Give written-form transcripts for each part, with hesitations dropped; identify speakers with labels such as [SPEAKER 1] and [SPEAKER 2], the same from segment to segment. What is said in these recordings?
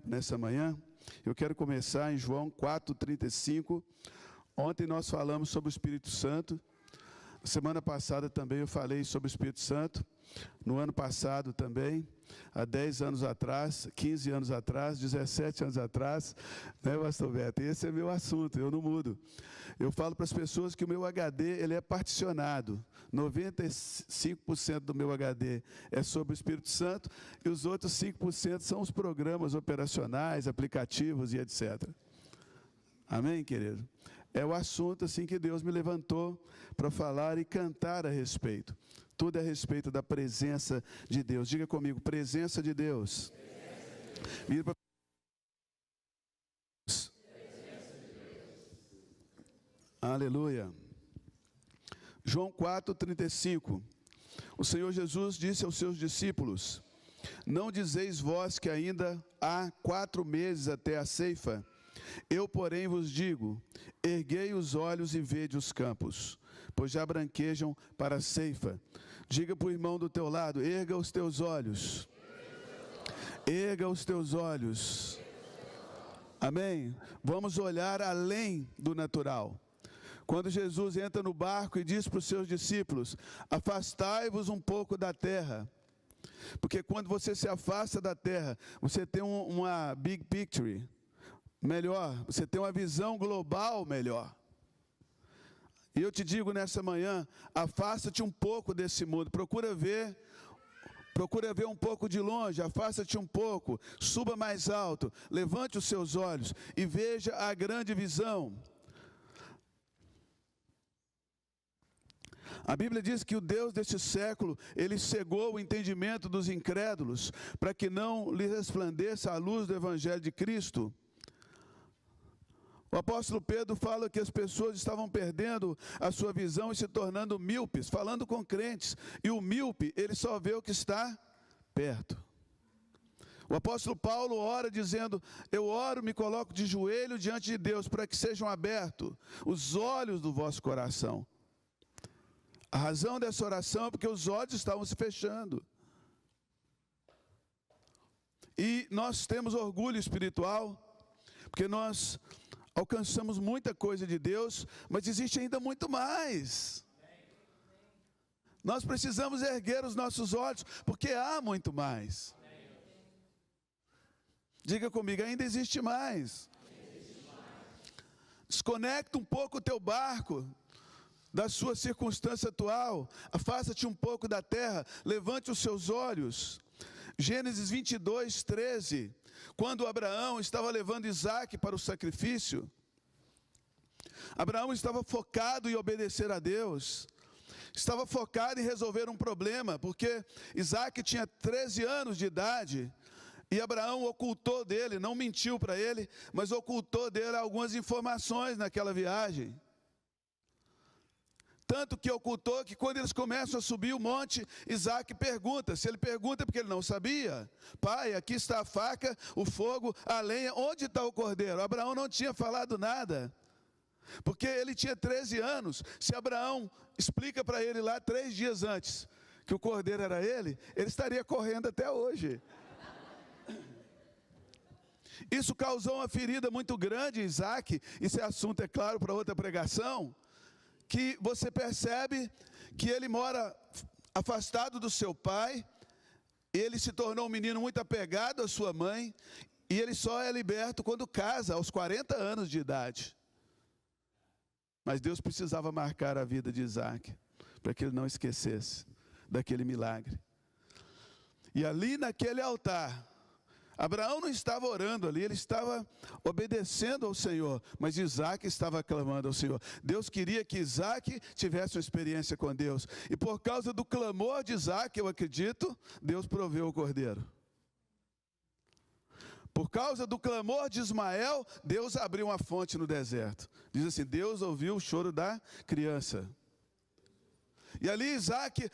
[SPEAKER 1] Nessa manhã, eu quero começar em João 4,35. Ontem nós falamos sobre o Espírito Santo. Semana passada também eu falei sobre o Espírito Santo. No ano passado também, há 10 anos atrás, 15 anos atrás, 17 anos atrás, né, pastor Beto? Esse é meu assunto, eu não mudo. Eu falo para as pessoas que o meu HD, ele é particionado. 95% do meu HD é sobre o Espírito Santo e os outros 5% são os programas operacionais, aplicativos e etc. Amém, querido? É o assunto assim que Deus me levantou para falar e cantar a respeito. Tudo é a respeito da presença de Deus. Diga comigo, presença de Deus. Vira para... Aleluia. João 4,35. O Senhor Jesus disse aos seus discípulos: não dizeis vós que ainda há 4 meses até a ceifa? Eu, porém, vos digo, erguei os olhos e vede os campos, pois já branquejam para a ceifa. Diga para o irmão do teu lado, erga os teus olhos. Erga os teus olhos. Amém? Vamos olhar além do natural. Quando Jesus entra no barco e diz para os seus discípulos, afastai-vos um pouco da terra. Porque quando você se afasta da terra, você tem uma big picture melhor, você tem uma visão global melhor. E eu te digo nessa manhã, afasta-te um pouco desse mundo, procura ver um pouco de longe, afasta-te um pouco, suba mais alto, levante os seus olhos e veja a grande visão. A Bíblia diz que o Deus deste século, ele cegou o entendimento dos incrédulos, para que não lhes resplandeça a luz do Evangelho de Cristo. O apóstolo Pedro fala que as pessoas estavam perdendo a sua visão e se tornando míopes, falando com crentes. E o míope, ele só vê o que está perto. O apóstolo Paulo ora dizendo, eu oro, me coloco de joelho diante de Deus, para que sejam abertos os olhos do vosso coração. A razão dessa oração é porque os olhos estavam se fechando. E nós temos orgulho espiritual, porque nós alcançamos muita coisa de Deus, mas existe ainda muito mais. Nós precisamos erguer os nossos olhos, porque há muito mais. Diga comigo, ainda existe mais. Desconecta um pouco o teu barco da sua circunstância atual, afasta-te um pouco da terra, levante os seus olhos. Gênesis 22, 13, quando Abraão estava levando Isaque para o sacrifício, Abraão estava focado em obedecer a Deus, estava focado em resolver um problema, porque Isaque tinha 13 anos de idade, e Abraão ocultou dele, não mentiu para ele, mas ocultou dele algumas informações naquela viagem. Tanto que ocultou que quando eles começam a subir o monte, Isaque pergunta. Se ele pergunta é porque ele não sabia. Pai, aqui está a faca, o fogo, a lenha, onde está o cordeiro? Abraão não tinha falado nada, porque ele tinha 13 anos. Se Abraão explica para ele lá 3 dias antes que o cordeiro era ele estaria correndo até hoje. Isso causou uma ferida muito grande em Isaque. Esse assunto é claro para outra pregação. Que você percebe que ele mora afastado do seu pai, ele se tornou um menino muito apegado à sua mãe, e ele só é liberto quando casa, aos 40 anos de idade. Mas Deus precisava marcar a vida de Isaque, para que ele não esquecesse daquele milagre. E ali naquele altar, Abraão não estava orando ali, ele estava obedecendo ao Senhor, mas Isaque estava clamando ao Senhor. Deus queria que Isaque tivesse uma experiência com Deus, e por causa do clamor de Isaque, eu acredito, Deus proveu o cordeiro. Por causa do clamor de Ismael, Deus abriu uma fonte no deserto. Diz assim, Deus ouviu o choro da criança. E ali Isaque,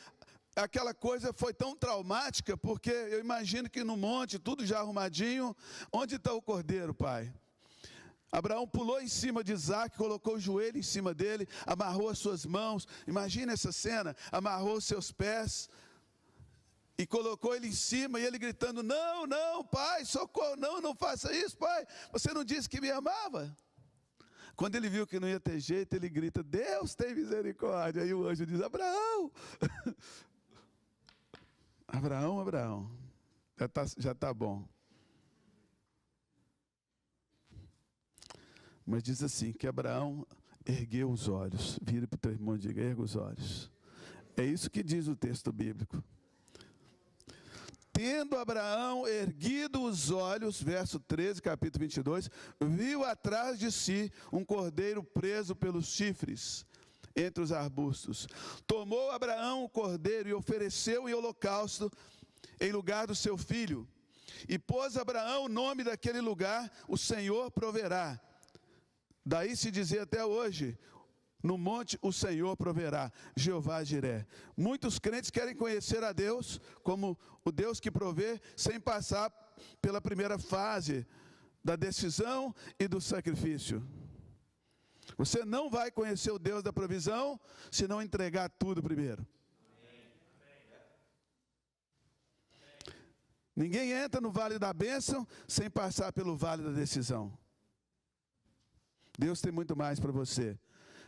[SPEAKER 1] aquela coisa foi tão traumática, porque eu imagino que no monte, tudo já arrumadinho, onde está o cordeiro, pai? Abraão pulou em cima de Isaque, colocou o joelho em cima dele, amarrou as suas mãos, imagina essa cena, amarrou os seus pés, e colocou ele em cima, e ele gritando: não, não, pai, socorro, não, não faça isso, pai, você não disse que me amava? Quando ele viu que não ia ter jeito, ele grita: Deus tem misericórdia. Aí o anjo diz: Abraão, Abraão, Abraão, já tá bom. Mas diz assim, que Abraão ergueu os olhos. Vira para o teu irmão e diga: erga os olhos. É isso que diz o texto bíblico. Tendo Abraão erguido os olhos, verso 13, capítulo 22, viu atrás de si um cordeiro preso pelos chifres, entre os arbustos. Tomou Abraão o cordeiro e ofereceu em holocausto em lugar do seu filho. E pôs Abraão o nome daquele lugar: o Senhor proverá. Daí se dizer até hoje: no monte o Senhor proverá, Jeová Jiré. Muitos crentes querem conhecer a Deus como o Deus que provê, sem passar pela primeira fase da decisão e do sacrifício. Você não vai conhecer o Deus da provisão se não entregar tudo primeiro. Ninguém entra no vale da bênção sem passar pelo vale da decisão. Deus tem muito mais para você,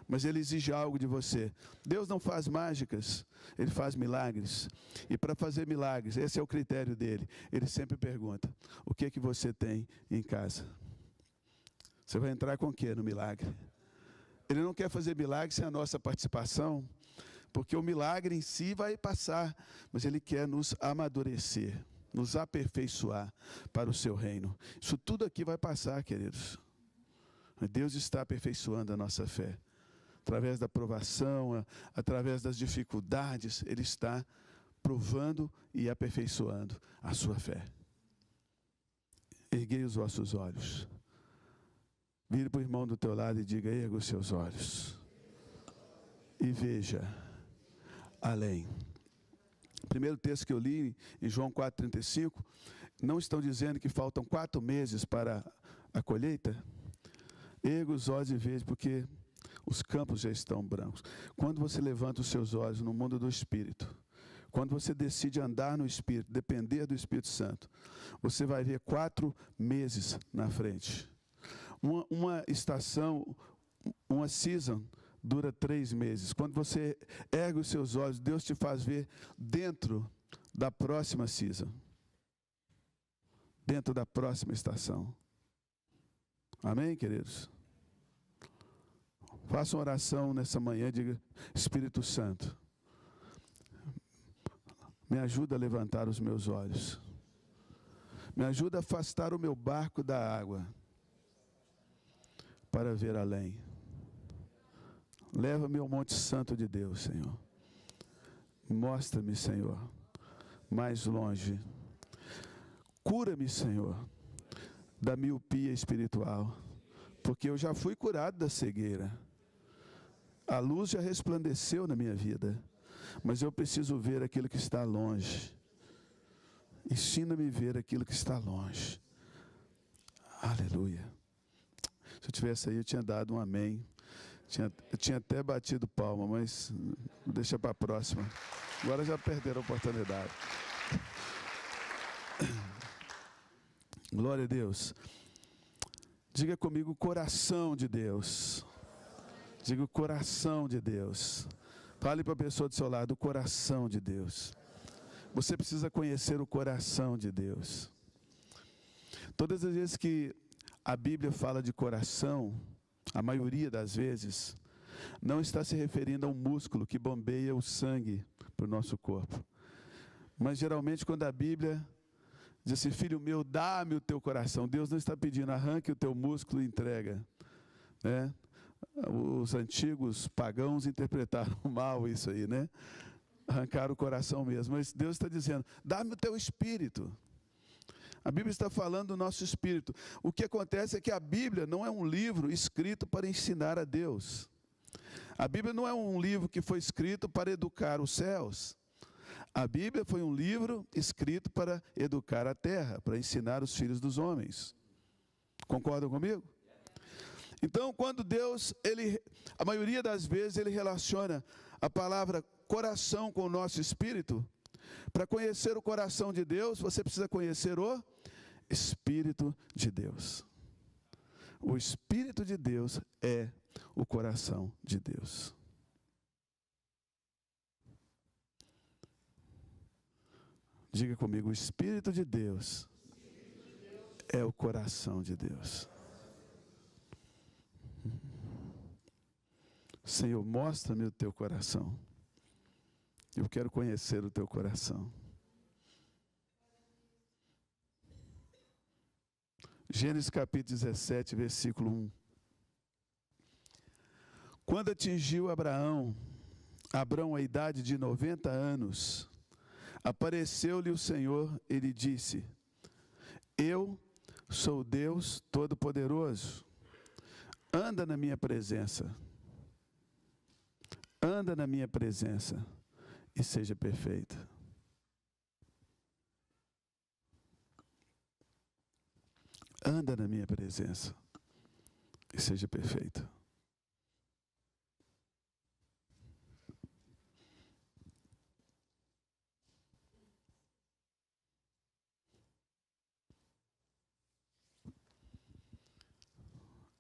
[SPEAKER 1] mas Ele exige algo de você. Deus não faz mágicas, Ele faz milagres. E para fazer milagres, esse é o critério dele. Ele sempre pergunta: o que é que você tem em casa? Você vai entrar com o que no milagre? Ele não quer fazer milagre sem a nossa participação, porque o milagre em si vai passar, mas Ele quer nos amadurecer, nos aperfeiçoar para o seu reino. Isso tudo aqui vai passar, queridos. Deus está aperfeiçoando a nossa fé. Através da provação, através das dificuldades, Ele está provando e aperfeiçoando a sua fé. Erguei os vossos olhos. Vire para o irmão do teu lado e diga: erga os seus olhos. E veja além. O primeiro texto que eu li, em João 4,35, não estão dizendo que faltam 4 meses para a colheita? Erga os olhos e veja, porque os campos já estão brancos. Quando você levanta os seus olhos no mundo do Espírito, quando você decide andar no Espírito, depender do Espírito Santo, você vai ver 4 meses na frente. Uma estação, uma season, dura 3 meses. Quando você ergue os seus olhos, Deus te faz ver dentro da próxima season, dentro da próxima estação. Amém, queridos? Faça uma oração nessa manhã, diga: Espírito Santo, me ajuda a levantar os meus olhos. Me ajuda a afastar o meu barco da água, para ver além. Leva-me ao Monte Santo de Deus, Senhor. Mostra-me, Senhor, mais longe. Cura-me, Senhor, da miopia espiritual, porque eu já fui curado da cegueira. A luz já resplandeceu na minha vida, mas eu preciso ver aquilo que está longe. Ensina-me a ver aquilo que está longe. Aleluia. Se eu tivesse aí, eu tinha dado um amém. Eu tinha até batido palma, mas deixa para a próxima. Agora já perderam a oportunidade. Glória a Deus. Diga comigo: coração de Deus. Diga: o coração de Deus. Fale para a pessoa do seu lado: o coração de Deus. Você precisa conhecer o coração de Deus. Todas as vezes que a Bíblia fala de coração, a maioria das vezes, não está se referindo a um músculo que bombeia o sangue para o nosso corpo. Mas geralmente quando a Bíblia diz assim: filho meu, dá-me o teu coração, Deus não está pedindo: arranque o teu músculo e entrega, né? Os antigos pagãos interpretaram mal isso aí, né? Arrancaram o coração mesmo. Mas Deus está dizendo: dá-me o teu espírito. A Bíblia está falando do nosso espírito. O que acontece é que a Bíblia não é um livro escrito para ensinar a Deus. A Bíblia não é um livro que foi escrito para educar os céus. A Bíblia foi um livro escrito para educar a terra, para ensinar os filhos dos homens. Concordam comigo? Então, quando Deus, a maioria das vezes, Ele relaciona a palavra coração com o nosso espírito, Para conhecer o coração de Deus, você precisa conhecer o Espírito de Deus. O Espírito de Deus é o coração de Deus. Diga comigo, o Espírito de Deus é o coração de Deus. Senhor, mostra-me o teu coração. Eu quero conhecer o teu coração. Gênesis capítulo 17, versículo 1. Quando atingiu Abraão a idade de 90 anos, apareceu-lhe o Senhor e lhe disse: Eu sou Deus Todo-Poderoso. Anda na minha presença. Anda na minha presença e seja perfeito. Anda na minha presença e seja perfeito.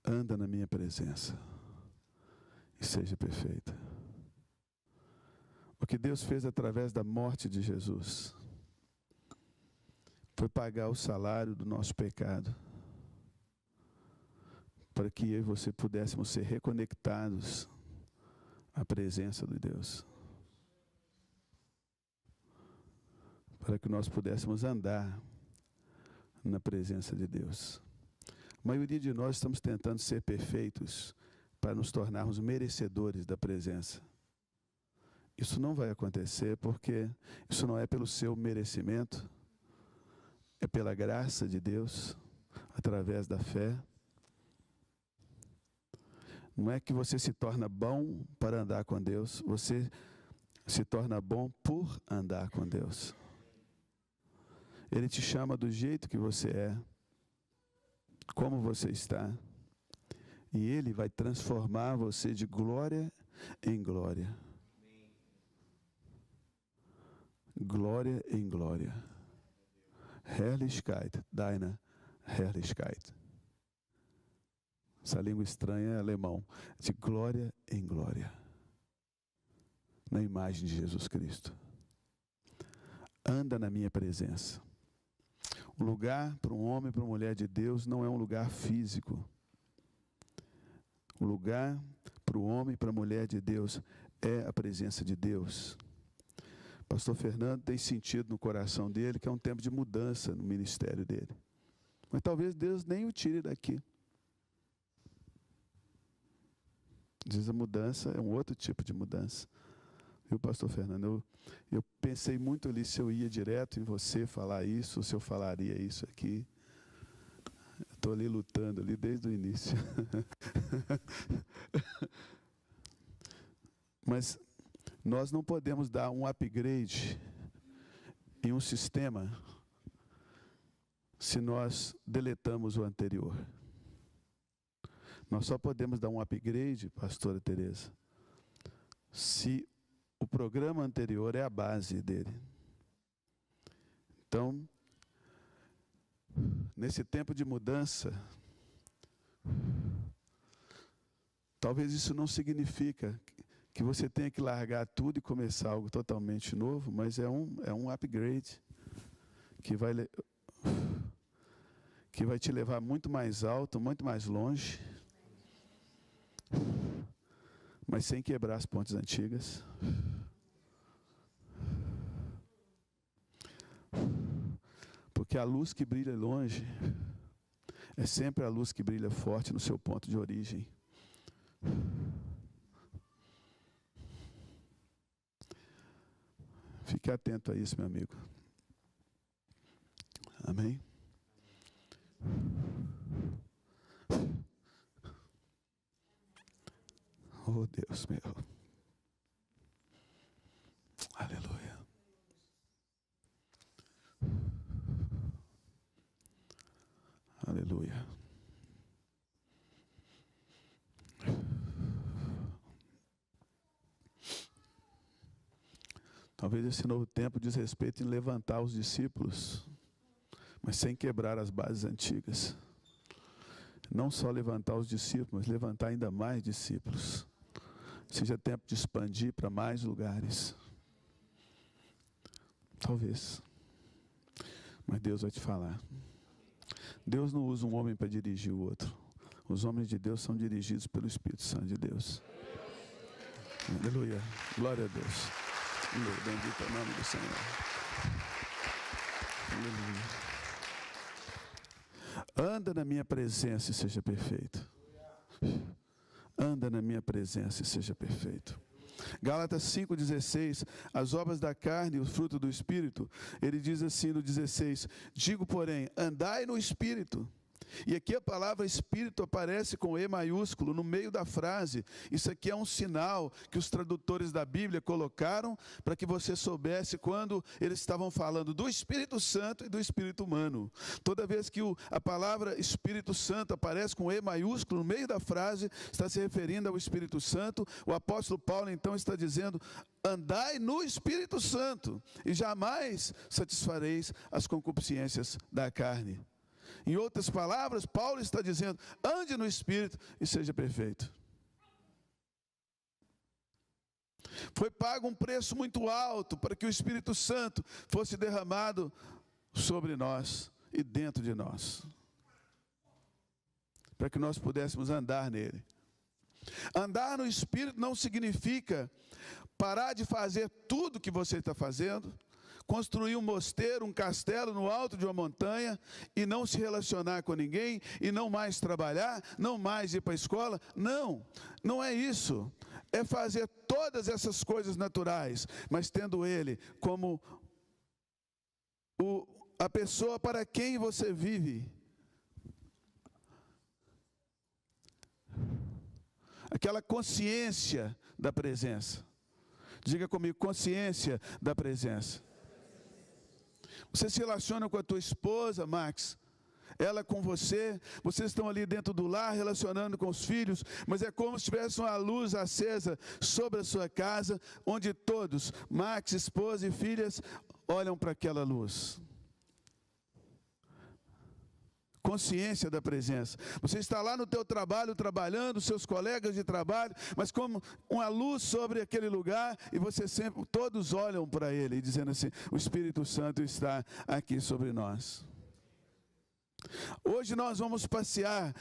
[SPEAKER 1] Anda na minha presença e seja perfeita. O que Deus fez através da morte de Jesus foi pagar o salário do nosso pecado, para que eu e você pudéssemos ser reconectados à presença de Deus, para que nós pudéssemos andar na presença de Deus. A maioria de nós estamos tentando ser perfeitos para nos tornarmos merecedores da presença. Isso não vai acontecer, porque isso não é pelo seu merecimento, é pela graça de Deus, através da fé. Não é que você se torna bom para andar com Deus, você se torna bom por andar com Deus. Ele te chama do jeito que você é, como você está, e Ele vai transformar você de glória em glória. Glória em glória. Herrlichkeit, deine Herrlichkeit. Essa língua estranha é alemão. De glória em glória. Na imagem de Jesus Cristo. Anda na minha presença. O lugar para um homem e para uma mulher de Deus não é um lugar físico. O lugar para o homem e para a mulher de Deus é a presença de Deus. Pastor Fernando tem sentido no coração dele que é um tempo de mudança no ministério dele. Mas talvez Deus nem o tire daqui. Diz a mudança é um outro tipo de mudança. Viu, pastor Fernando? Eu pensei muito ali se eu ia direto em você falar isso, ou se eu falaria isso aqui. Estou ali lutando ali desde o início. Mas nós não podemos dar um upgrade em um sistema se nós deletamos o anterior. Nós só podemos dar um upgrade, pastora Tereza, se o programa anterior é a base dele. Então, nesse tempo de mudança, talvez isso não significa que você tenha que largar tudo e começar algo totalmente novo, mas é um upgrade que vai te levar muito mais alto, muito mais longe, mas sem quebrar as pontes antigas. Porque a luz que brilha longe é sempre a luz que brilha forte no seu ponto de origem. Fique atento a isso, meu amigo. Amém? Oh, Deus meu. Aleluia. Aleluia. Talvez esse novo tempo diz respeito em levantar os discípulos, mas sem quebrar as bases antigas. Não só levantar os discípulos, mas levantar ainda mais discípulos. Seja tempo de expandir para mais lugares. Talvez. Mas Deus vai te falar. Deus não usa um homem para dirigir o outro. Os homens de Deus são dirigidos pelo Espírito Santo de Deus. Aleluia. Glória a Deus. Bendito é o nome do Senhor. Aleluia. Anda na minha presença e seja perfeito. Anda na minha presença e seja perfeito. Gálatas 5,16, as obras da carne e o fruto do Espírito, ele diz assim no 16, digo porém, andai no Espírito. E aqui a palavra Espírito aparece com E maiúsculo no meio da frase. Isso aqui é um sinal que os tradutores da Bíblia colocaram para que você soubesse quando eles estavam falando do Espírito Santo e do Espírito humano. Toda vez que a palavra Espírito Santo aparece com E maiúsculo no meio da frase, está se referindo ao Espírito Santo. O apóstolo Paulo então está dizendo, andai no Espírito Santo e jamais satisfareis as concupiscências da carne. Em outras palavras, Paulo está dizendo, ande no Espírito e seja perfeito. Foi pago um preço muito alto para que o Espírito Santo fosse derramado sobre nós e dentro de nós. Para que nós pudéssemos andar nele. Andar no Espírito não significa parar de fazer tudo que você está fazendo, construir um mosteiro, um castelo no alto de uma montanha e não se relacionar com ninguém e não mais trabalhar, não mais ir para a escola. Não, não é isso. É fazer todas essas coisas naturais, mas tendo Ele como a pessoa para quem você vive. Aquela consciência da presença. Diga comigo, consciência da presença. Você se relaciona com a tua esposa, Max, ela com você, vocês estão ali dentro do lar, relacionando com os filhos, mas é como se tivesse uma luz acesa sobre a sua casa, onde todos, Max, esposa e filhas, olham para aquela luz. Consciência da presença. Você está lá no teu trabalho, trabalhando, seus colegas de trabalho, mas como uma luz sobre aquele lugar, e você sempre, todos olham para ele, dizendo assim, o Espírito Santo está aqui sobre nós. Hoje nós vamos passear,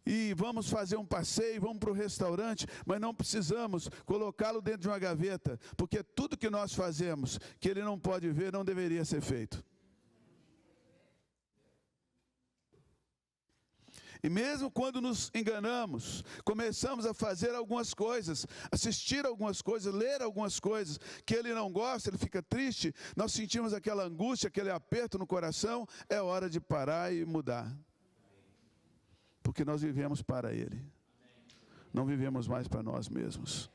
[SPEAKER 1] e vamos fazer um passeio, vamos para o restaurante, mas não precisamos colocá-lo dentro de uma gaveta, porque tudo que nós fazemos, que ele não pode ver, não deveria ser feito. E mesmo quando nos enganamos, começamos a fazer algumas coisas, assistir algumas coisas, ler algumas coisas que ele não gosta, ele fica triste, nós sentimos aquela angústia, aquele aperto no coração, é hora de parar e mudar. Porque nós vivemos para ele, não vivemos mais para nós mesmos.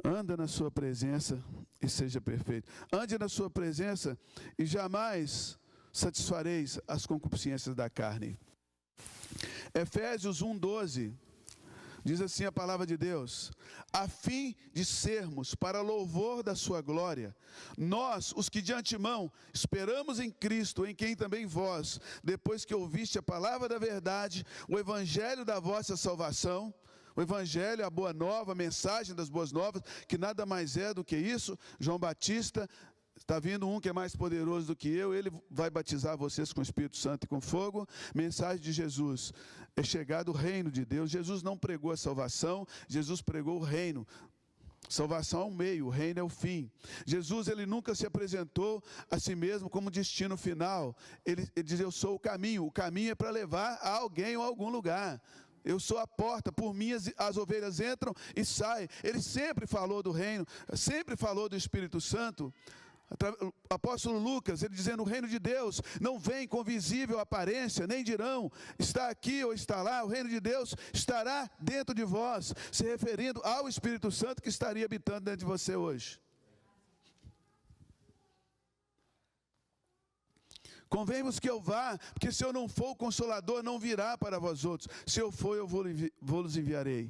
[SPEAKER 1] Anda na sua presença e seja perfeito. Ande na sua presença e jamais satisfareis as concupiscências da carne. Efésios 1:12 diz assim a palavra de Deus: a fim de sermos para louvor da sua glória, nós, os que de antemão esperamos em Cristo, em quem também vós, depois que ouviste a palavra da verdade, o evangelho da vossa salvação. O evangelho, a boa nova, a mensagem das boas novas, que nada mais é do que isso. João Batista, está vindo um que é mais poderoso do que eu, ele vai batizar vocês com o Espírito Santo e com fogo. Mensagem de Jesus, é chegado o reino de Deus. Jesus não pregou a salvação, Jesus pregou o reino. Salvação é um meio, o reino é o fim. Jesus, ele nunca se apresentou a si mesmo como destino final. Ele diz, eu sou o caminho é para levar a alguém ou a algum lugar. Eu sou a porta, por mim as ovelhas entram e saem. Ele sempre falou do reino, sempre falou do Espírito Santo. O apóstolo Lucas, ele dizendo, o reino de Deus não vem com visível aparência, nem dirão, está aqui ou está lá. O reino de Deus estará dentro de vós, se referindo ao Espírito Santo que estaria habitando dentro de você hoje. Convém-vos que eu vá, porque se eu não for, o Consolador não virá para vós outros. Se eu for, eu vos enviarei.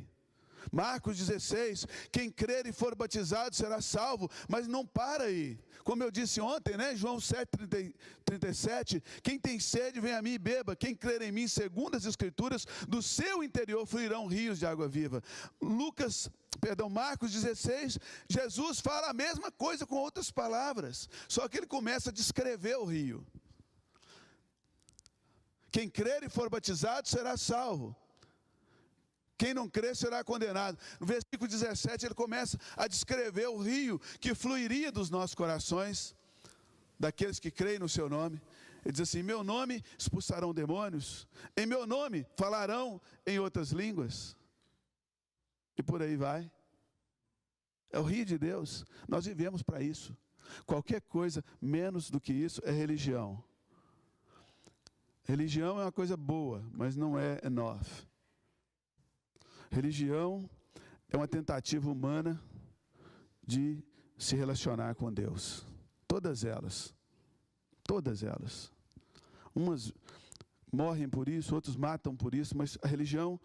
[SPEAKER 1] Marcos 16, quem crer e for batizado será salvo, mas não para aí. Como eu disse ontem, né? João 7,37, quem tem sede, vem a mim e beba. Quem crer em mim, segundo as Escrituras, do seu interior fluirão rios de água viva. Marcos 16, Jesus fala a mesma coisa com outras palavras, só que ele começa a descrever o rio. Quem crer e for batizado será salvo. Quem não crer será condenado. No versículo 17 ele começa a descrever o rio que fluiria dos nossos corações, daqueles que creem no seu nome. Ele diz assim: em meu nome expulsarão demônios, em meu nome falarão em outras línguas. E por aí vai. É o rio de Deus. Nós vivemos para isso. Qualquer coisa menos do que isso é religião. Religião é uma coisa boa, mas não é enough. Religião é uma tentativa humana de se relacionar com Deus. Todas elas. Todas elas. Umas morrem por isso, outros matam por isso, mas a religião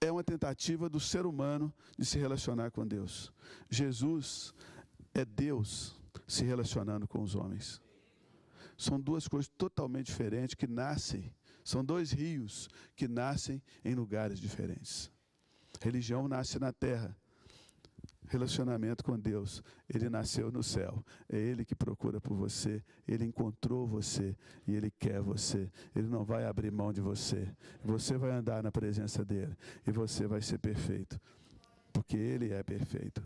[SPEAKER 1] é uma tentativa do ser humano de se relacionar com Deus. Jesus é Deus se relacionando com os homens. São duas coisas totalmente diferentes que nascem, são dois rios que nascem em lugares diferentes. Religião nasce na terra, relacionamento com Deus, ele nasceu no céu. É ele que procura por você, ele encontrou você e ele quer você. Ele não vai abrir mão de você. Você vai andar na presença dele e você vai ser perfeito, porque ele é perfeito.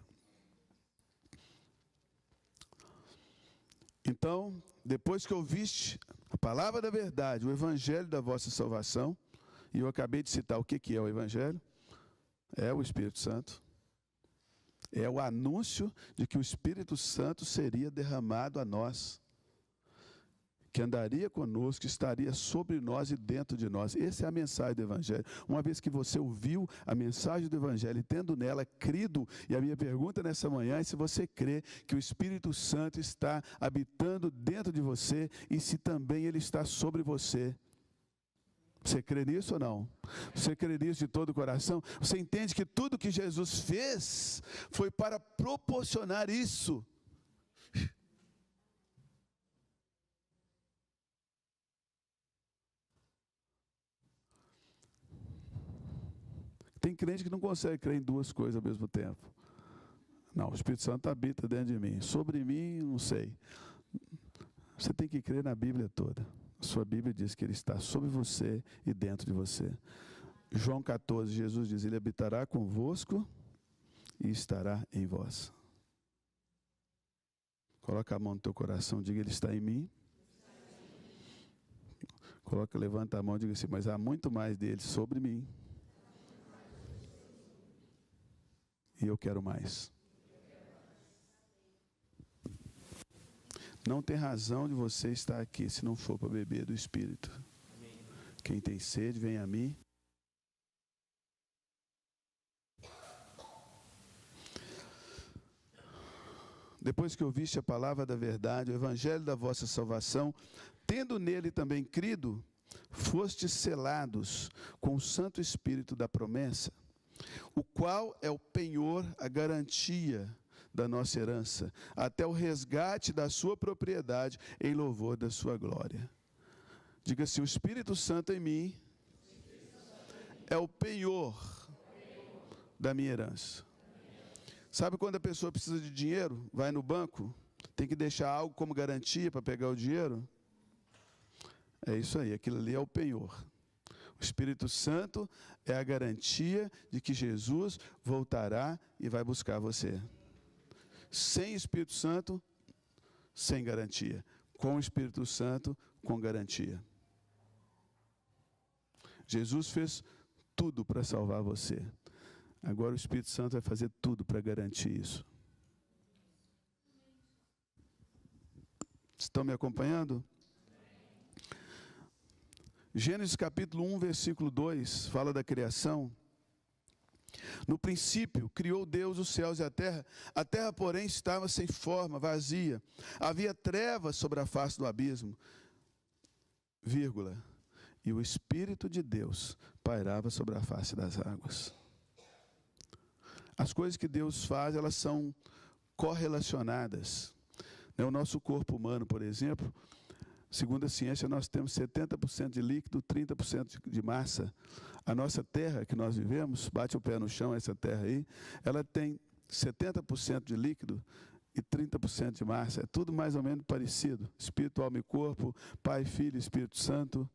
[SPEAKER 1] Então, depois que ouviste a palavra da verdade, o evangelho da vossa salvação, e eu acabei de citar o que é o evangelho, é o Espírito Santo. É o anúncio de que o Espírito Santo seria derramado a nós, que andaria conosco, que estaria sobre nós e dentro de nós. Essa é a mensagem do Evangelho. Uma vez que você ouviu a mensagem do Evangelho e tendo nela crido, e a minha pergunta nessa manhã é se você crê que o Espírito Santo está habitando dentro de você e se também ele está sobre você. Você crê nisso ou não? Você crê nisso de todo o coração? Você entende que tudo que Jesus fez foi para proporcionar isso? Tem crente que não consegue crer em duas coisas ao mesmo tempo. Não, o Espírito Santo habita dentro de mim. Sobre mim, não sei. Você tem que crer na Bíblia toda. A sua Bíblia diz que ele está sobre você e dentro de você. João 14, Jesus diz: ele habitará convosco e estará em vós. Coloca a mão no teu coração, diga: ele está em mim. Levanta a mão e diga assim: mas há muito mais dele sobre mim. E eu quero mais. Não tem razão de você estar aqui se não for para beber do Espírito. Amém. Quem tem sede, vem a mim. Depois que ouviste a palavra da verdade, o evangelho da vossa salvação, tendo nele também crido, fostes selados com o Santo Espírito da promessa, o qual é o penhor, a garantia da nossa herança, até o resgate da sua propriedade, em louvor da sua glória. Diga-se: o Espírito Santo em mim é o penhor da minha herança. Sabe quando a pessoa precisa de dinheiro, vai no banco, tem que deixar algo como garantia para pegar o dinheiro? É isso aí, aquilo ali é o penhor. O Espírito Santo é a garantia de que Jesus voltará e vai buscar você. Sem Espírito Santo, sem garantia. Com o Espírito Santo, com garantia. Jesus fez tudo para salvar você. Agora o Espírito Santo vai fazer tudo para garantir isso. Estão me acompanhando? Gênesis capítulo 1, versículo 2, fala da criação. No princípio, criou Deus os céus e a terra, porém, estava sem forma, vazia. Havia trevas sobre a face do abismo, vírgula, e o Espírito de Deus pairava sobre a face das águas. As coisas que Deus faz, elas são correlacionadas. O nosso corpo humano, por exemplo, segundo a ciência, nós temos 70% de líquido, 30% de massa. A nossa terra que nós vivemos, bate o pé no chão, essa terra aí, ela tem 70% de líquido e 30% de massa. É tudo mais ou menos parecido. Espírito, alma e corpo, Pai, Filho e Espírito Santo.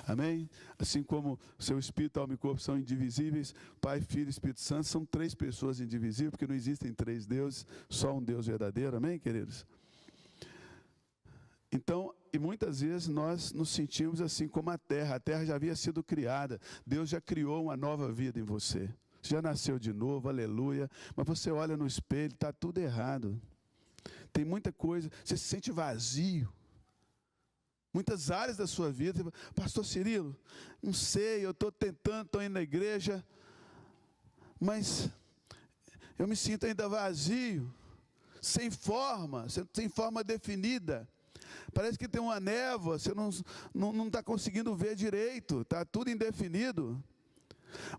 [SPEAKER 1] Amém? Assim como seu espírito, alma e corpo são indivisíveis, Pai, Filho e Espírito Santo são 3 pessoas indivisíveis, porque não existem 3 deuses, só um Deus verdadeiro. Amém, queridos? Então, e muitas vezes nós nos sentimos assim como a terra já havia sido criada, Deus já criou uma nova vida em você, já nasceu de novo, aleluia, mas você olha no espelho, está tudo errado, tem muita coisa, você se sente vazio, muitas áreas da sua vida, pastor Cirilo, não sei, eu estou tentando, estou indo na igreja, mas eu me sinto ainda vazio, sem forma definida. Parece que tem uma névoa, você não está conseguindo ver direito, está tudo indefinido.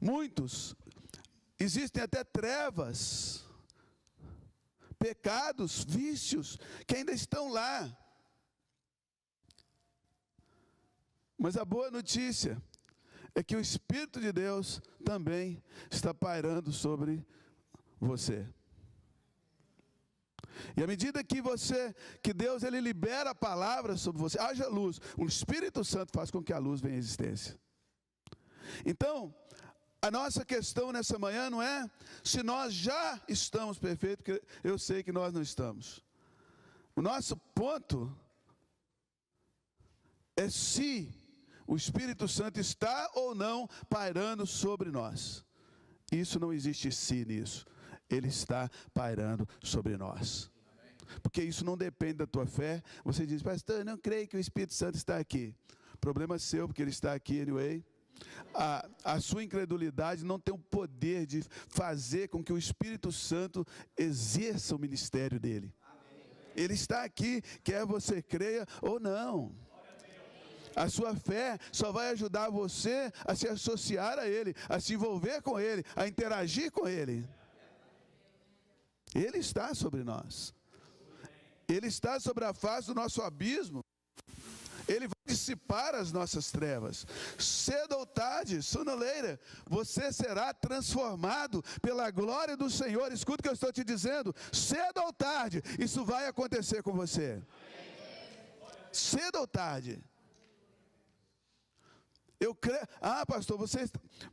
[SPEAKER 1] Muitos, existem até trevas, pecados, vícios, que ainda estão lá. Mas a boa notícia é que o Espírito de Deus também está pairando sobre você. E à medida que Deus ele libera a palavra sobre você, haja luz, o Espírito Santo faz com que a luz venha à existência. Então, a nossa questão nessa manhã não é se nós já estamos perfeitos, porque eu sei que nós não estamos. O nosso ponto é se o Espírito Santo está ou não pairando sobre nós. Isso não existe si nisso. Ele está pairando sobre nós. Porque isso não depende da tua fé. Você diz, pastor, eu não creio que o Espírito Santo está aqui. Problema seu, porque ele está aqui anyway. A sua incredulidade não tem o poder de fazer com que o Espírito Santo exerça o ministério dele. Ele está aqui, quer você creia ou não. A sua fé só vai ajudar você a se associar a ele, a se envolver com ele, a interagir com ele. Ele está sobre nós. Ele está sobre a face do nosso abismo. Ele vai dissipar as nossas trevas. Cedo ou tarde, sooner or later, você será transformado pela glória do Senhor. Escuta o que eu estou te dizendo. Cedo ou tarde, isso vai acontecer com você. Cedo ou tarde. Eu creio, pastor,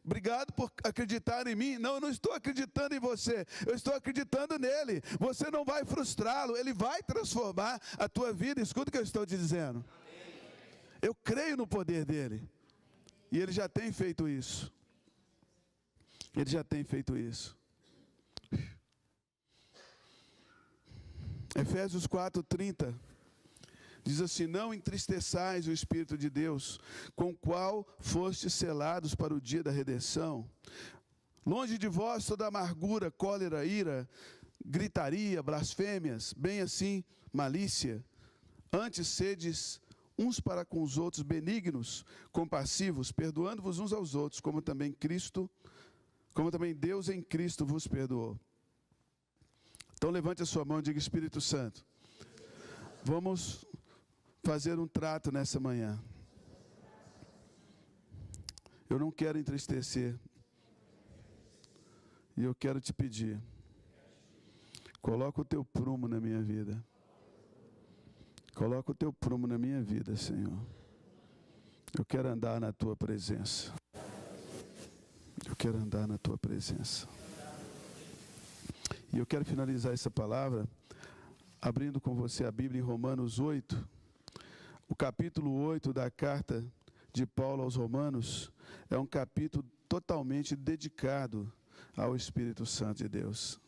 [SPEAKER 1] obrigado por acreditar em mim. Não, eu não estou acreditando em você, eu estou acreditando nele. Você não vai frustrá-lo, ele vai transformar a tua vida. Escuta o que eu estou te dizendo. Eu creio no poder dele, e ele já tem feito isso. Ele já tem feito isso. Efésios 4:30. Diz assim, não entristeçais o Espírito de Deus, com o qual fostes selados para o dia da redenção. Longe de vós toda amargura, cólera, ira, gritaria, blasfêmias, bem assim, malícia. Antes sedes uns para com os outros benignos, compassivos, perdoando-vos uns aos outros, como também Deus em Cristo vos perdoou. Então levante a sua mão e diga, Espírito Santo, vamos fazer um trato nessa manhã. Eu não quero entristecer. E eu quero te pedir, coloca o teu prumo na minha vida. Coloca o teu prumo na minha vida, Senhor. Eu quero andar na tua presença. Eu quero andar na tua presença. E eu quero finalizar essa palavra abrindo com você a Bíblia em Romanos 8. O capítulo 8 da carta de Paulo aos Romanos é um capítulo totalmente dedicado ao Espírito Santo de Deus.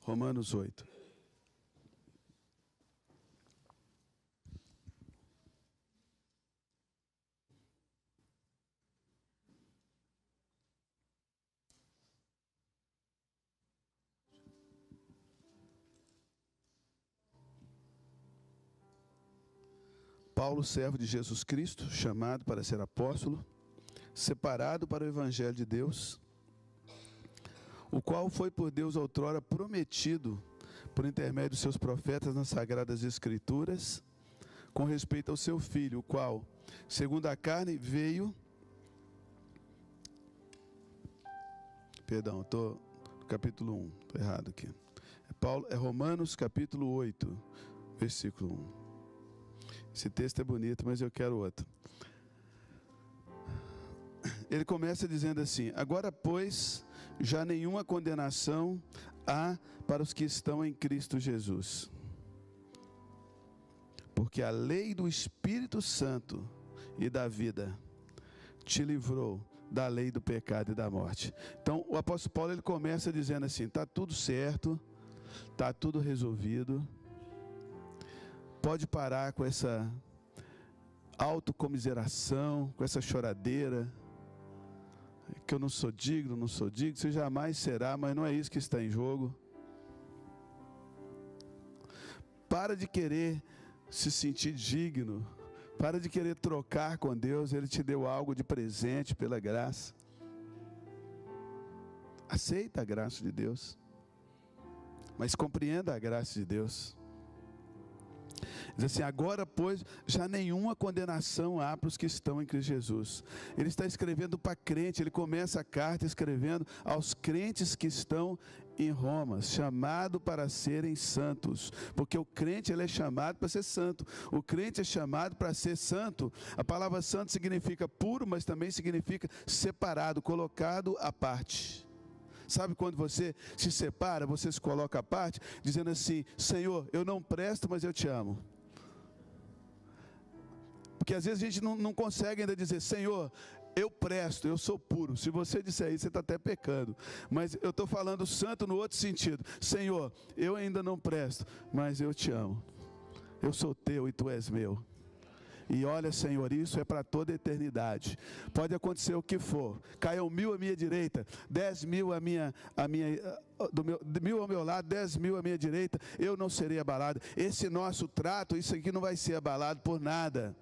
[SPEAKER 1] Romanos 8. Paulo, servo de Jesus Cristo, chamado para ser apóstolo, separado para o evangelho de Deus, o qual foi por Deus outrora prometido por intermédio dos seus profetas nas Sagradas Escrituras, com respeito ao seu Filho, o qual, segundo a carne, veio... Perdão, estou no capítulo 1, estou errado aqui. É Romanos capítulo 8, versículo 1. Esse texto é bonito, mas eu quero outro. Ele começa dizendo assim: agora, pois, já nenhuma condenação há para os que estão em Cristo Jesus. Porque a lei do Espírito Santo e da vida te livrou da lei do pecado e da morte. Então, o apóstolo Paulo, ele começa dizendo assim: está tudo certo, está tudo resolvido, pode parar com essa autocomiseração, com essa choradeira, que eu não sou digno, você jamais será, mas não é isso que está em jogo. Para de querer se sentir digno, para de querer trocar com Deus, Ele te deu algo de presente pela graça. Aceita a graça de Deus, mas compreenda a graça de Deus. Diz assim: agora, pois, já nenhuma condenação há para os que estão em Cristo Jesus. Ele está escrevendo para crente, ele começa a carta escrevendo aos crentes que estão em Roma, chamado para serem santos, porque o crente, ele é chamado para ser santo, o crente é chamado para ser santo. A palavra santo significa puro, mas também significa separado, colocado à parte. Sabe quando você se separa, você se coloca à parte, dizendo assim: Senhor, eu não presto, mas eu te amo. Porque às vezes a gente não consegue ainda dizer: Senhor, eu presto, eu sou puro. Se você disser isso, você está até pecando. Mas eu estou falando santo no outro sentido: Senhor, eu ainda não presto, mas eu te amo. Eu sou teu e tu és meu. E olha, Senhor, isso é para toda a eternidade. Pode acontecer o que for. Caiam 1000 à minha direita, 10.000 mil ao meu lado, 10.000 à minha direita, eu não serei abalado. Esse nosso trato, isso aqui não vai ser abalado por nada.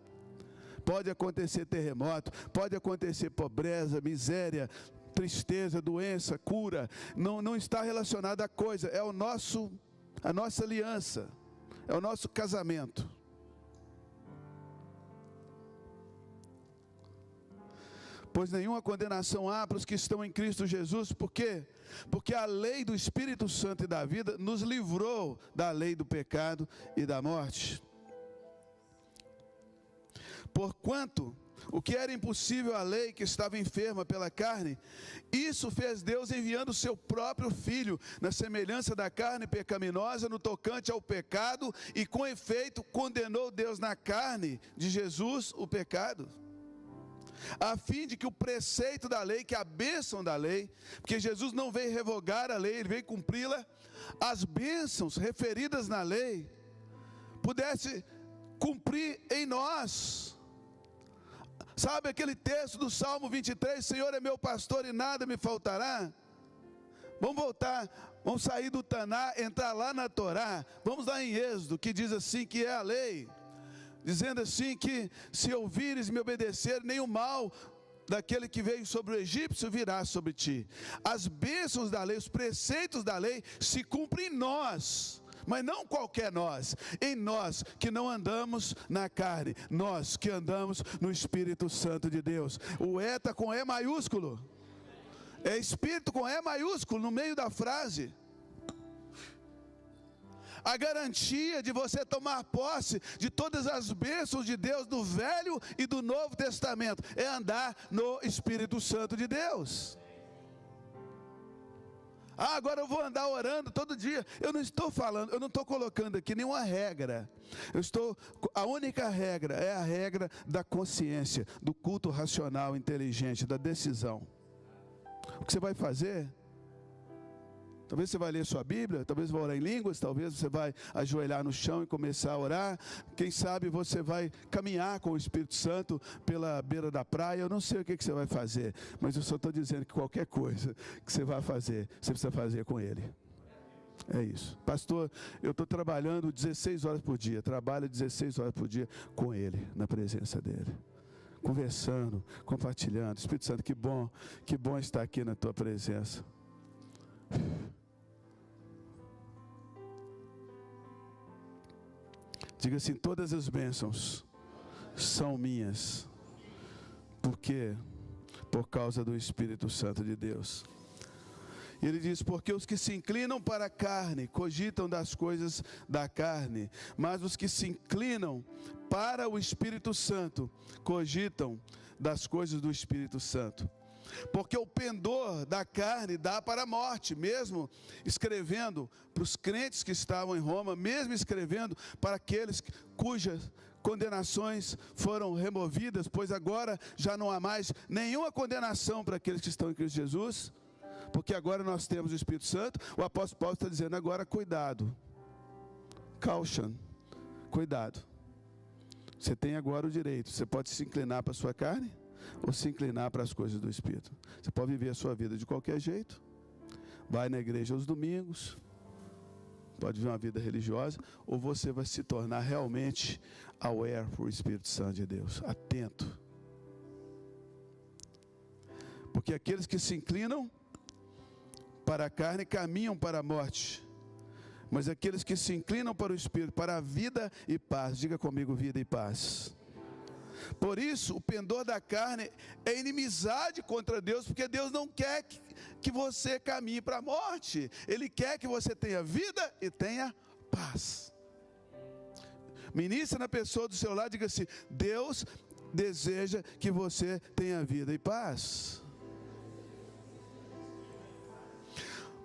[SPEAKER 1] Pode acontecer terremoto, pode acontecer pobreza, miséria, tristeza, doença, cura. Não está relacionado à coisa. É a nossa aliança. É o nosso casamento. Pois nenhuma condenação há para os que estão em Cristo Jesus. Por quê? Porque a lei do Espírito Santo e da vida nos livrou da lei do pecado e da morte. Porquanto o que era impossível à lei, que estava enferma pela carne, isso fez Deus enviando o seu próprio Filho, na semelhança da carne pecaminosa, no tocante ao pecado, e com efeito condenou Deus na carne de Jesus o pecado, a fim de que o preceito da lei, que é a bênção da lei, porque Jesus não veio revogar a lei, Ele veio cumpri-la, as bênçãos referidas na lei, pudesse cumprir em nós. Sabe aquele texto do Salmo 23, Senhor é meu pastor e nada me faltará? Vamos voltar, vamos sair do Taná, entrar lá na Torá, vamos lá em Êxodo, que diz assim, que é a lei, dizendo assim que se ouvires e me obedecer, nem o mal daquele que veio sobre o egípcio virá sobre ti. As bênçãos da lei, os preceitos da lei se cumprem em nós, mas não qualquer nós, em nós que não andamos na carne, nós que andamos no Espírito Santo de Deus. O é está com E maiúsculo, é Espírito com E maiúsculo no meio da frase. A garantia de você tomar posse de todas as bênçãos de Deus do Velho e do Novo Testamento é andar no Espírito Santo de Deus. Agora eu vou andar orando todo dia. Eu não estou falando, eu não estou colocando aqui nenhuma regra. A única regra é a regra da consciência, do culto racional, inteligente, da decisão. O que você vai fazer? Talvez você vai ler sua Bíblia, talvez vai orar em línguas, talvez você vai ajoelhar no chão e começar a orar. Quem sabe você vai caminhar com o Espírito Santo pela beira da praia. Eu não sei o que você vai fazer, mas eu só estou dizendo que qualquer coisa que você vai fazer, você precisa fazer com Ele. É isso. Pastor, eu estou trabalhando 16 horas por dia. Trabalho 16 horas por dia com Ele, na presença dEle. Conversando, compartilhando. Espírito Santo, que bom estar aqui na Tua presença. Diga assim, todas as bênçãos são minhas. Por quê? Por causa do Espírito Santo de Deus. Ele diz, porque os que se inclinam para a carne, cogitam das coisas da carne, mas os que se inclinam para o Espírito Santo, cogitam das coisas do Espírito Santo. Porque o pendor da carne dá para a morte, mesmo escrevendo para os crentes que estavam em Roma, mesmo escrevendo para aqueles cujas condenações foram removidas, pois agora já não há mais nenhuma condenação para aqueles que estão em Cristo Jesus, porque agora nós temos o Espírito Santo. O apóstolo Paulo está dizendo agora, cuidado, caution, cuidado, você tem agora o direito, você pode se inclinar para a sua carne, ou se inclinar para as coisas do Espírito. Você pode viver a sua vida de qualquer jeito, vai na igreja aos domingos, pode viver uma vida religiosa, ou você vai se tornar realmente aware para o Espírito Santo de Deus, atento. Porque aqueles que se inclinam para a carne caminham para a morte, mas aqueles que se inclinam para o Espírito, para a vida e paz, diga comigo, vida e paz. Por isso, o pendor da carne é inimizade contra Deus, porque Deus não quer que você caminhe para a morte. Ele quer que você tenha vida e tenha paz. Ministre na pessoa do seu lado, diga assim, Deus deseja que você tenha vida e paz.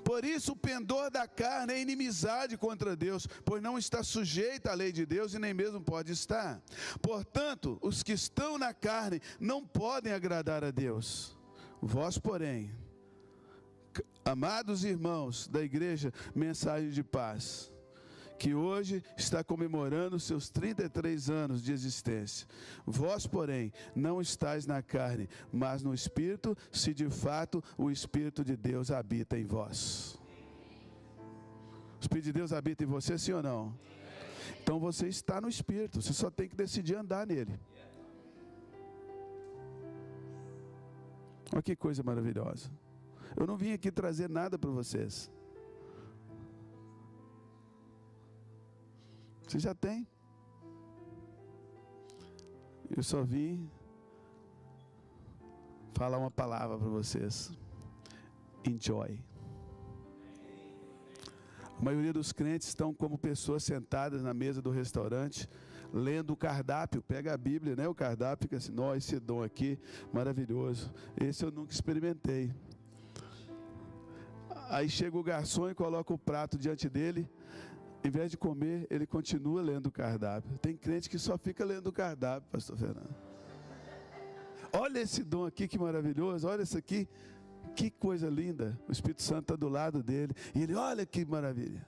[SPEAKER 1] Por isso o pendor da carne é inimizade contra Deus, pois não está sujeita à lei de Deus e nem mesmo pode estar. Portanto, os que estão na carne não podem agradar a Deus. Vós, porém, amados irmãos da igreja Mensagem de Paz, que hoje está comemorando seus 33 anos de existência. Vós, porém, não estáis na carne, mas no Espírito, se de fato o Espírito de Deus habita em vós. O Espírito de Deus habita em você, sim ou não? Então você está no Espírito, você só tem que decidir andar nele. Olha que coisa maravilhosa. Eu não vim aqui trazer nada para vocês. Você já tem. Eu só vim falar uma palavra para vocês. Enjoy. A maioria dos crentes estão como pessoas sentadas na mesa do restaurante, lendo o cardápio. Pega a Bíblia, né? O cardápio fica assim, nossa, esse dom aqui, maravilhoso. Esse eu nunca experimentei. Aí chega o garçom e coloca o prato diante dele. Em vez de comer, ele continua lendo o cardápio. Tem crente que só fica lendo o cardápio, pastor Fernando. Olha esse dom aqui, que maravilhoso. Olha isso aqui, que coisa linda. O Espírito Santo está do lado dele. E ele, olha que maravilha.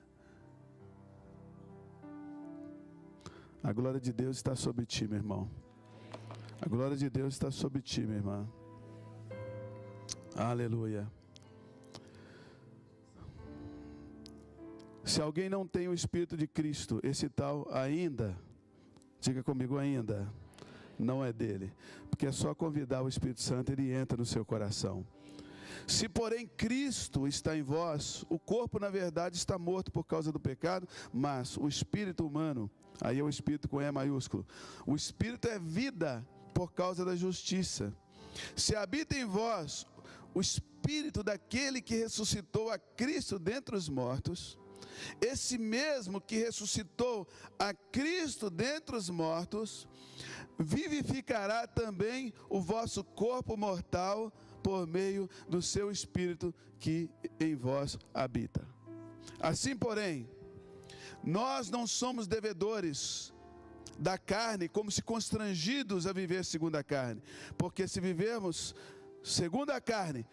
[SPEAKER 1] A glória de Deus está sobre ti, meu irmão. A glória de Deus está sobre ti, minha irmã. Aleluia. Se alguém não tem o Espírito de Cristo, esse tal ainda, diga comigo, ainda, não é dele. Porque é só convidar o Espírito Santo, ele entra no seu coração. Se porém Cristo está em vós, o corpo na verdade está morto por causa do pecado, mas o espírito humano, aí é o espírito com E maiúsculo, o espírito é vida por causa da justiça. Se habita em vós o espírito daquele que ressuscitou a Cristo dentre os mortos, esse mesmo que ressuscitou a Cristo dentre os mortos, vivificará também o vosso corpo mortal por meio do seu Espírito que em vós habita. Assim, porém, nós não somos devedores da carne, como se constrangidos a viver segundo a carne, porque se vivermos segundo a carne,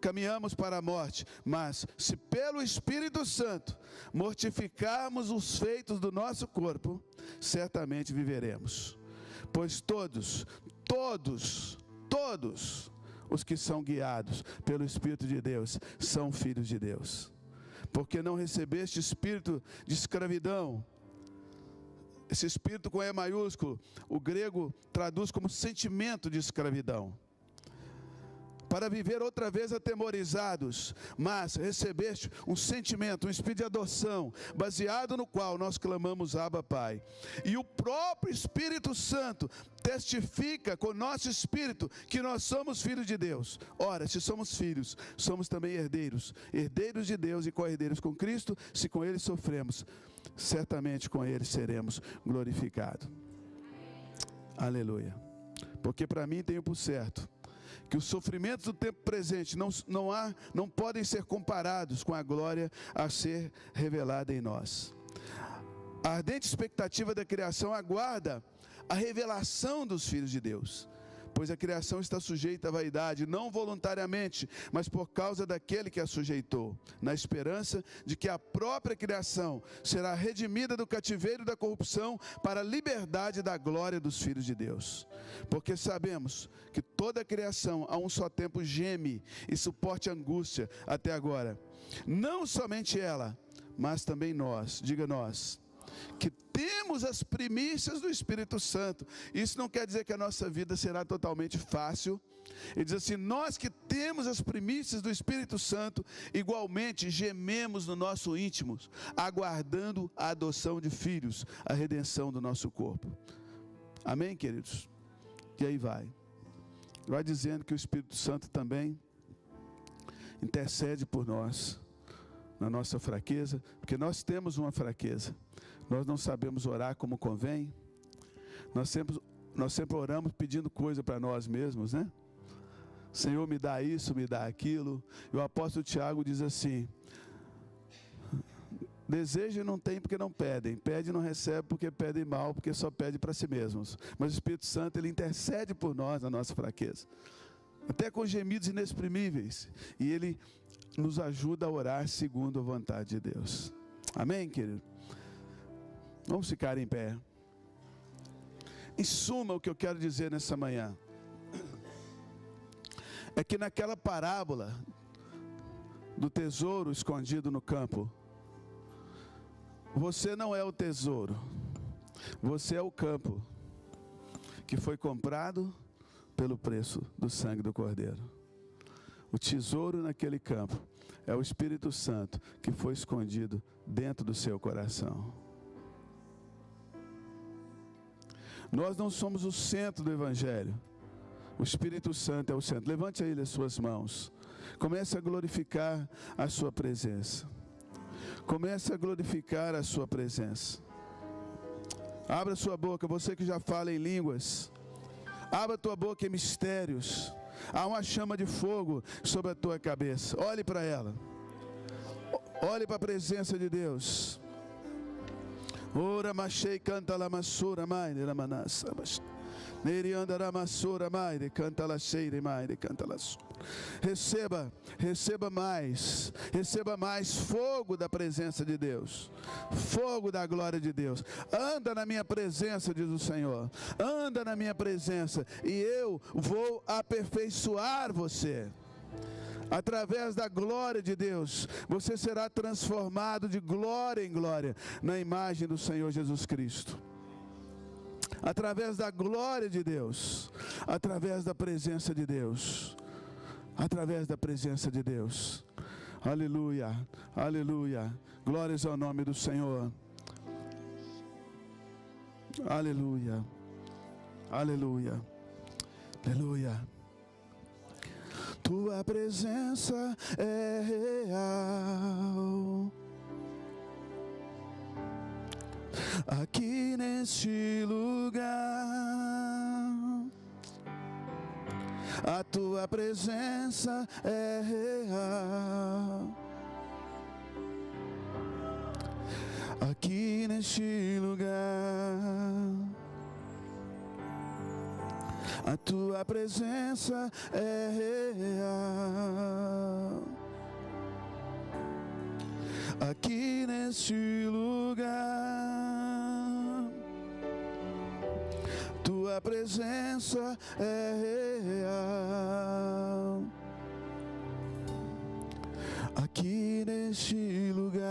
[SPEAKER 1] caminhamos para a morte, mas se pelo Espírito Santo mortificarmos os feitos do nosso corpo, certamente viveremos. Pois todos os que são guiados pelo Espírito de Deus são filhos de Deus. porque não recebeste espírito de escravidão. Esse espírito com E maiúsculo, o grego traduz como sentimento de escravidão. Para viver outra vez atemorizados, mas recebeste um sentimento, um espírito de adoção, baseado no qual nós clamamos Abba, Pai. E o próprio Espírito Santo testifica com o nosso espírito que nós somos filhos de Deus. Ora, se somos filhos, somos também herdeiros, herdeiros de Deus e co-herdeiros com Cristo. Se com Ele sofremos, certamente com Ele seremos glorificados. Aleluia. Porque para mim tenho por certo que os sofrimentos do tempo presente não podem ser comparados com a glória a ser revelada em nós. A ardente expectativa da criação aguarda a revelação dos filhos de Deus, pois a criação está sujeita à vaidade, não voluntariamente, mas por causa daquele que a sujeitou, na esperança de que a própria criação será redimida do cativeiro da corrupção para a liberdade da glória dos filhos de Deus. Porque sabemos que toda a criação a um só tempo geme e suporta angústia até agora. Não somente ela, mas também nós, diga nós, que temos as primícias do Espírito Santo. Isso não quer dizer que a nossa vida será totalmente fácil. Ele diz assim: nós que temos as primícias do Espírito Santo, igualmente gememos no nosso íntimo, aguardando a adoção de filhos, a redenção do nosso corpo. Amém, queridos? E aí vai dizendo que o Espírito Santo também intercede por nós, na nossa fraqueza, porque nós temos uma fraqueza. Nós não sabemos orar como convém. Nós sempre oramos pedindo coisa para nós mesmos, né? Senhor, me dá isso, me dá aquilo. E o apóstolo Tiago diz assim: deseja e não tem porque não pedem. Pede e não recebe porque pedem mal, porque só pede para si mesmos. Mas o Espírito Santo, Ele intercede por nós na nossa fraqueza, até com gemidos inexprimíveis. E Ele nos ajuda a orar segundo a vontade de Deus. Amém, querido? Vamos ficar em pé. Em suma, o que eu quero dizer nessa manhã é que naquela parábola do tesouro escondido no campo, você não é o tesouro, você é o campo que foi comprado pelo preço do sangue do Cordeiro. O tesouro naquele campo é o Espírito Santo que foi escondido dentro do seu coração. Nós não somos o centro do Evangelho. O Espírito Santo é o centro. Levante aí as suas mãos. Comece a glorificar a sua presença. Comece a glorificar a sua presença. Abra sua boca, você que já fala em línguas. Abra a tua boca em mistérios. Há uma chama de fogo sobre a tua cabeça. Olhe para ela. Olhe para a presença de Deus. Ora machei canta la massura mai la manassa. Neri andará massura mai canta la cheire mai canta la. Receba mais fogo da presença de Deus, fogo da glória de Deus. Anda na minha presença, diz o Senhor. Anda na minha presença e eu vou aperfeiçoar você. Através da glória de Deus, você será transformado de glória em glória, na imagem do Senhor Jesus Cristo. Através da glória de Deus, através da presença de Deus, através da presença de Deus. Aleluia, aleluia, glórias ao nome do Senhor. Aleluia, aleluia, aleluia. Tua presença é real aqui neste lugar. A tua presença é real aqui neste lugar. A tua presença é real aqui neste lugar. Tua presença é real aqui neste lugar.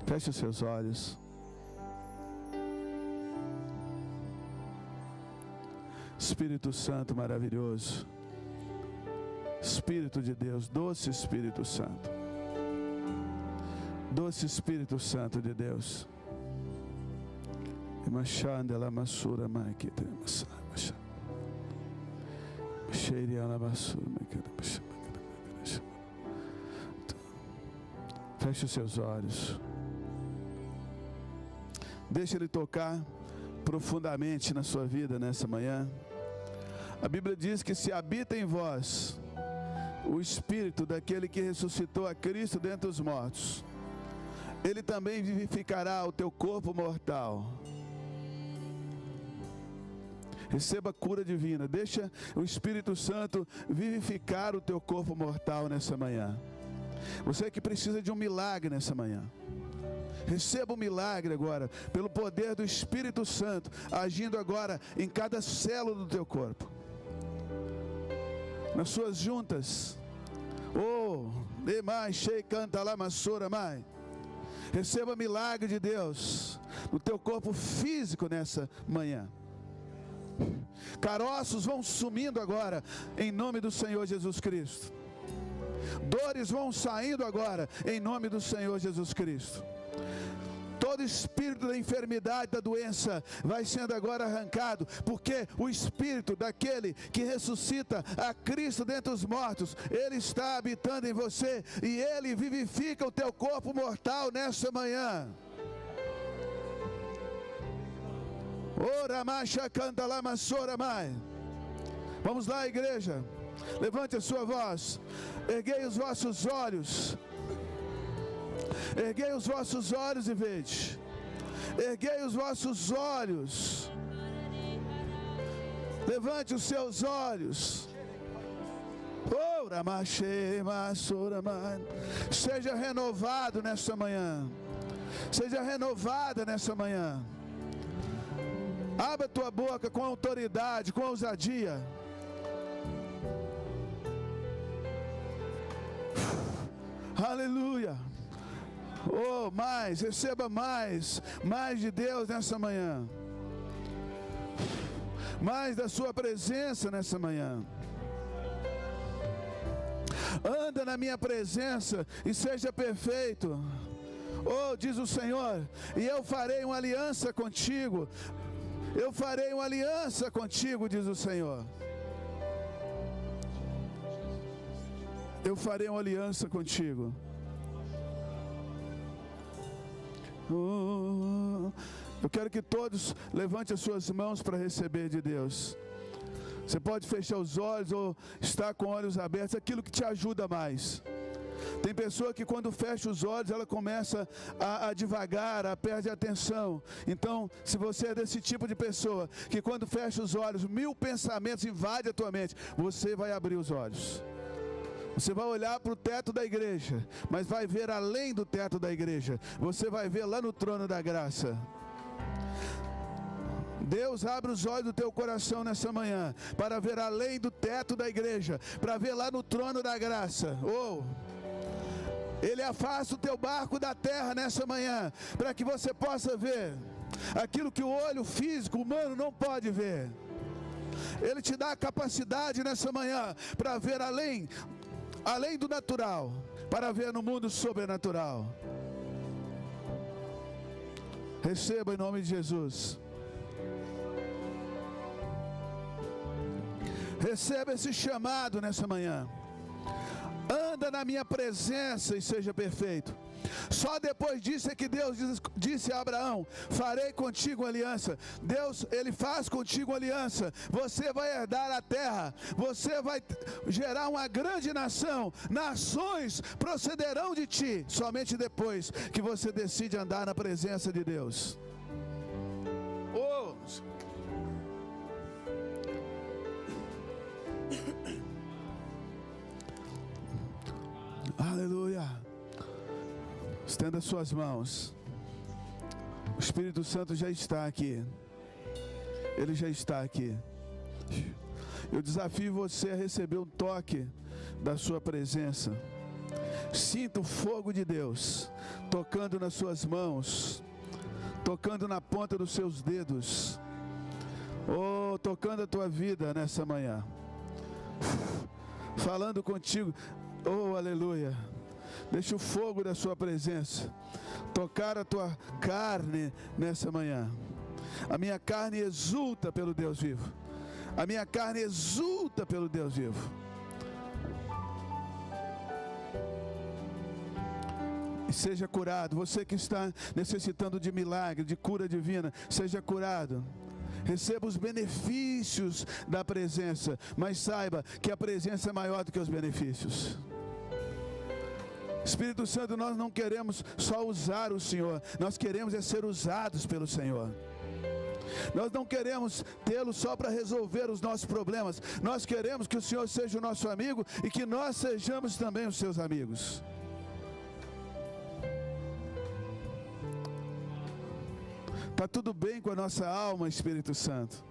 [SPEAKER 1] Feche os seus olhos. Espírito Santo maravilhoso, Espírito de Deus, doce Espírito Santo, doce Espírito Santo de Deus. Feche os seus olhos. Deixe Ele tocar profundamente na sua vida nessa manhã. A Bíblia diz que se habita em vós o Espírito daquele que ressuscitou a Cristo dentre os mortos, Ele também vivificará o teu corpo mortal. Receba a cura divina. Deixa o Espírito Santo vivificar o teu corpo mortal nessa manhã. Você que precisa de um milagre nessa manhã, receba um milagre agora, pelo poder do Espírito Santo, agindo agora em cada célula do teu corpo, nas suas juntas. Receba milagre de Deus no teu corpo físico nessa manhã. Caroços vão sumindo agora, em nome do Senhor Jesus Cristo. Dores vão saindo agora, em nome do Senhor Jesus Cristo. Todo espírito da enfermidade, da doença, vai sendo agora arrancado, porque o Espírito daquele que ressuscita a Cristo dentre os mortos, Ele está habitando em você, e Ele vivifica o teu corpo mortal nessa manhã. Ora macha canta lá massora mai. Vamos lá, igreja. Levante a sua voz. Erguei os vossos olhos. Erguei os vossos olhos e vede. Erguei os vossos olhos. Levante os seus olhos. Ora mache massora mai. Seja renovado nessa manhã. Seja renovada nessa manhã. Abra a tua boca com autoridade, com ousadia. Aleluia. Mais, receba mais de Deus nessa manhã. Mais da sua presença nessa manhã. Anda na minha presença e seja perfeito. Diz o Senhor, e eu farei uma aliança contigo. Eu farei uma aliança contigo, diz o Senhor. Eu farei uma aliança contigo. Eu quero que todos levantem as suas mãos para receber de Deus. Você pode fechar os olhos ou estar com olhos abertos, aquilo que te ajuda mais. Tem pessoa que quando fecha os olhos, ela começa a devagar, a perder a atenção. Então, se você é desse tipo de pessoa, que quando fecha os olhos, 1000 pensamentos invadem a tua mente, você vai abrir os olhos. Você vai olhar para o teto da igreja, mas vai ver além do teto da igreja. Você vai ver lá no trono da graça. Deus abre os olhos do teu coração nessa manhã, para ver além do teto da igreja, para ver lá no trono da graça. Ele afasta o teu barco da terra nessa manhã, para que você possa ver aquilo que o olho físico humano não pode ver. Ele te dá a capacidade nessa manhã para ver além do natural, para ver no mundo sobrenatural. Receba em nome de Jesus. Receba esse chamado nessa manhã. Anda na minha presença e seja perfeito. Só depois disso é que Deus disse a Abraão: farei contigo aliança. Deus, Ele faz contigo aliança. Você vai herdar a terra. Você vai gerar uma grande nação. Nações procederão de ti. Somente depois que você decide andar na presença de Deus. Aleluia. Estenda suas mãos. O Espírito Santo já está aqui. Ele já está aqui. Eu desafio você a receber um toque da sua presença. Sinta o fogo de Deus tocando nas suas mãos, tocando na ponta dos seus dedos, tocando a tua vida nessa manhã, falando contigo. Aleluia. Deixa o fogo da sua presença tocar a tua carne nessa manhã. A minha carne exulta pelo Deus vivo. A minha carne exulta pelo Deus vivo. E seja curado. Você que está necessitando de milagre, de cura divina, seja curado. Receba os benefícios da presença, mas saiba que a presença é maior do que os benefícios. Espírito Santo, nós não queremos só usar o Senhor, nós queremos ser usados pelo Senhor. Nós não queremos tê-lo só para resolver os nossos problemas, nós queremos que o Senhor seja o nosso amigo e que nós sejamos também os seus amigos. Está tudo bem com a nossa alma, Espírito Santo?